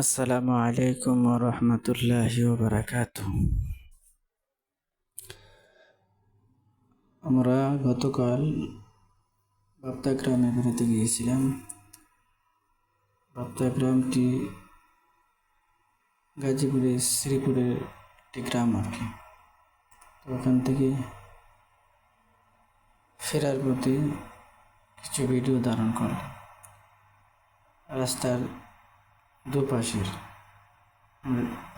আসসালামু আলাইকুম ওয়া রাহমাতুল্লাহি ওয়া বারাকাতুহু। আমরা গতকাল বাপ্তা গ্রামে বেড়াতে গিয়েছিলাম। বাপ্তা গ্রামটি গাজীপুরের শ্রীপুরের একটি গ্রাম আর কি। তো ওখান থেকে ফেরার পথে কিছু ভিডিও ধারণ করলাম। রাস্তার দুপাশের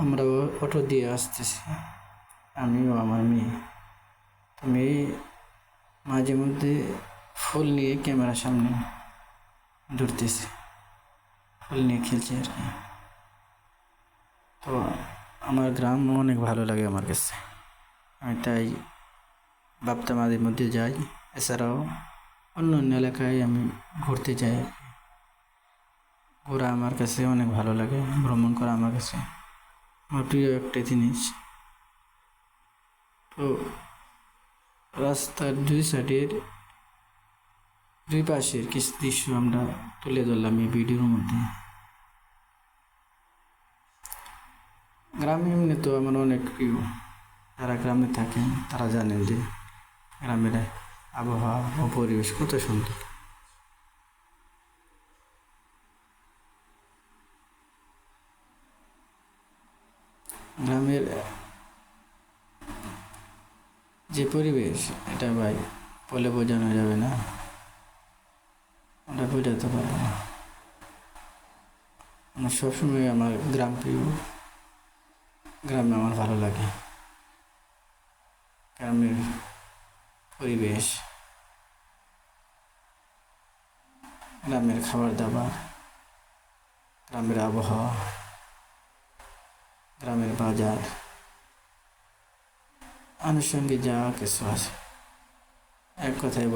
আমরা অটো দিয়ে আসতেছি, আমিও আমার মেয়ে। তো মেয়ে মাঝে মধ্যে ফুল নিয়ে ক্যামেরার সামনে ধরতেছে, ফুল নিয়ে খেলছে আর কি। তো আমার গ্রাম অনেক ভালো লাগে আমার কাছে, আমি তাই বাপ্তা মাঝে মধ্যে যাই। এছাড়াও অন্য অন্য এলাকায় আমি ঘুরতে যাই। ঘোরা আমার কাছে অনেক ভালো লাগে, ভ্রমণ করা আমার কাছে আমার প্রিয় একটা জিনিস। তো রাস্তার দুই পাশের কিছু দৃশ্য আমরা তুলে ধরলাম এই ভিডিওর মধ্যে। গ্রামে এমনি তো আমার অনেক প্রিয়, যারা গ্রামে থাকেন তারা জানেন যে গ্রামের আবহাওয়া ও পরিবেশ কত সুন্দর। গ্রামের যে পরিবেশ, এটা ভাই বলে বোঝানো যাবে না, ওটা বোঝাতে পারবো না। আমার সবসময় আমার গ্রাম প্রিয়, গ্রামে আমার ভালো লাগে। গ্রামের পরিবেশ, গ্রামের খাবার দাবার, গ্রামের আবহাওয়া, গ্রামের বাজার, আনুষঙ্গিক যা কিছু আছে, এক কথায়